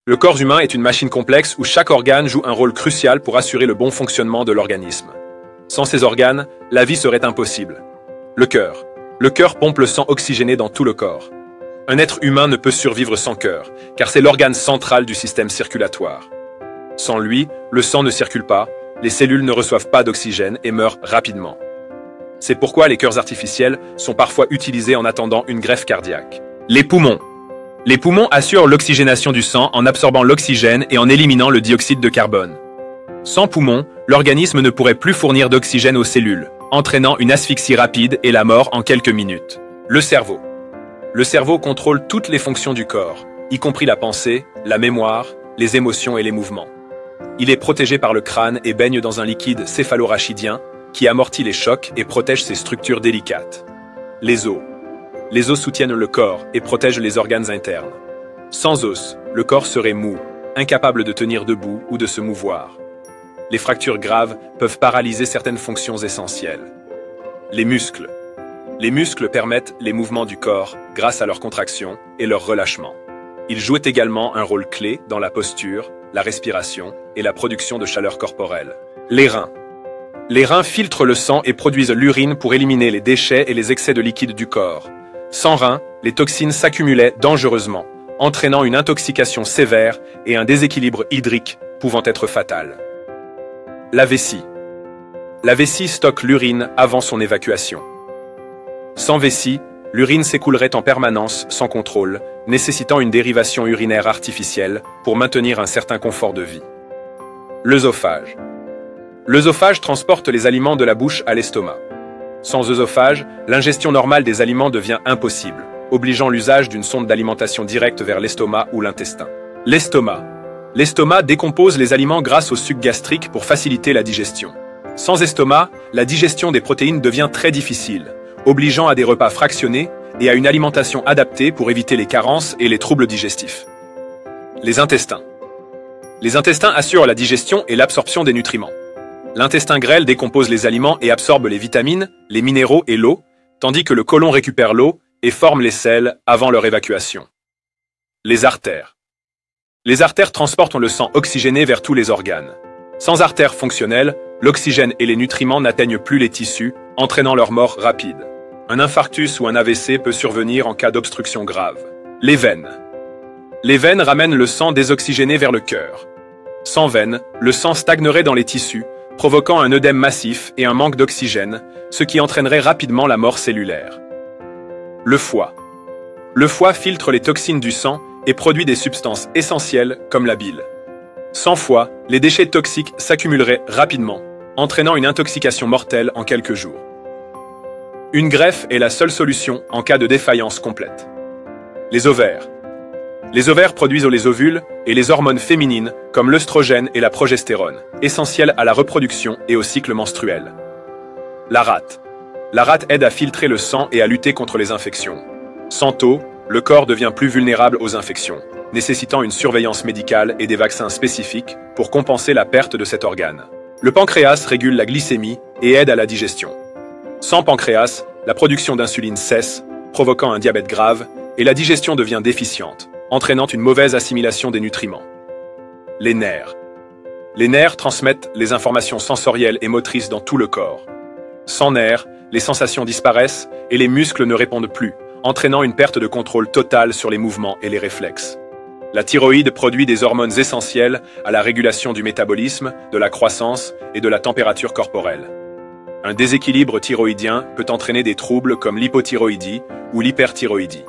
Le corps humain est une machine complexe où chaque organe joue un rôle crucial pour assurer le bon fonctionnement de l'organisme. Sans ces organes, la vie serait impossible. Le cœur. Le cœur pompe le sang oxygéné dans tout le corps. Un être humain ne peut survivre sans cœur, car c'est l'organe central du système circulatoire. Sans lui, le sang ne circule pas, les cellules ne reçoivent pas d'oxygène et meurent rapidement. C'est pourquoi les cœurs artificiels sont parfois utilisés en attendant une greffe cardiaque. Les poumons. Les poumons assurent l'oxygénation du sang en absorbant l'oxygène et en éliminant le dioxyde de carbone. Sans poumons, l'organisme ne pourrait plus fournir d'oxygène aux cellules, entraînant une asphyxie rapide et la mort en quelques minutes. Le cerveau. Le cerveau contrôle toutes les fonctions du corps, y compris la pensée, la mémoire, les émotions et les mouvements. Il est protégé par le crâne et baigne dans un liquide céphalorachidien qui amortit les chocs et protège ses structures délicates. Les os. Les os soutiennent le corps et protègent les organes internes. Sans os, le corps serait mou, incapable de tenir debout ou de se mouvoir. Les fractures graves peuvent paralyser certaines fonctions essentielles. Les muscles. Les muscles permettent les mouvements du corps grâce à leur contraction et leur relâchement. Ils jouent également un rôle clé dans la posture, la respiration et la production de chaleur corporelle. Les reins. Les reins filtrent le sang et produisent l'urine pour éliminer les déchets et les excès de liquide du corps. Sans reins, les toxines s'accumulaient dangereusement, entraînant une intoxication sévère et un déséquilibre hydrique pouvant être fatal. La vessie. La vessie stocke l'urine avant son évacuation. Sans vessie, l'urine s'écoulerait en permanence sans contrôle, nécessitant une dérivation urinaire artificielle pour maintenir un certain confort de vie. L'œsophage. L'œsophage transporte les aliments de la bouche à l'estomac. Sans œsophage, l'ingestion normale des aliments devient impossible, obligeant l'usage d'une sonde d'alimentation directe vers l'estomac ou l'intestin. L'estomac. L'estomac décompose les aliments grâce au suc gastrique pour faciliter la digestion. Sans estomac, la digestion des protéines devient très difficile, obligeant à des repas fractionnés et à une alimentation adaptée pour éviter les carences et les troubles digestifs. Les intestins. Les intestins assurent la digestion et l'absorption des nutriments. L'intestin grêle décompose les aliments et absorbe les vitamines, les minéraux et l'eau, tandis que le côlon récupère l'eau et forme les sels avant leur évacuation. Les artères. Les artères transportent le sang oxygéné vers tous les organes. Sans artères fonctionnelles, l'oxygène et les nutriments n'atteignent plus les tissus, entraînant leur mort rapide. Un infarctus ou un AVC peut survenir en cas d'obstruction grave. Les veines. Les veines ramènent le sang désoxygéné vers le cœur. Sans veines, le sang stagnerait dans les tissus, provoquant un œdème massif et un manque d'oxygène, ce qui entraînerait rapidement la mort cellulaire. Le foie. Le foie filtre les toxines du sang et produit des substances essentielles comme la bile. Sans foie, les déchets toxiques s'accumuleraient rapidement, entraînant une intoxication mortelle en quelques jours. Une greffe est la seule solution en cas de défaillance complète. Les ovaires. Les ovaires produisent les ovules et les hormones féminines comme l'œstrogène et la progestérone, essentielles à la reproduction et au cycle menstruel. La rate. La rate aide à filtrer le sang et à lutter contre les infections. Sans eau, le corps devient plus vulnérable aux infections, nécessitant une surveillance médicale et des vaccins spécifiques pour compenser la perte de cet organe. Le pancréas régule la glycémie et aide à la digestion. Sans pancréas, la production d'insuline cesse, provoquant un diabète grave, et la digestion devient déficiente, entraînant une mauvaise assimilation des nutriments. Les nerfs. Les nerfs transmettent les informations sensorielles et motrices dans tout le corps. Sans nerfs, les sensations disparaissent et les muscles ne répondent plus, entraînant une perte de contrôle totale sur les mouvements et les réflexes. La thyroïde produit des hormones essentielles à la régulation du métabolisme, de la croissance et de la température corporelle. Un déséquilibre thyroïdien peut entraîner des troubles comme l'hypothyroïdie ou l'hyperthyroïdie.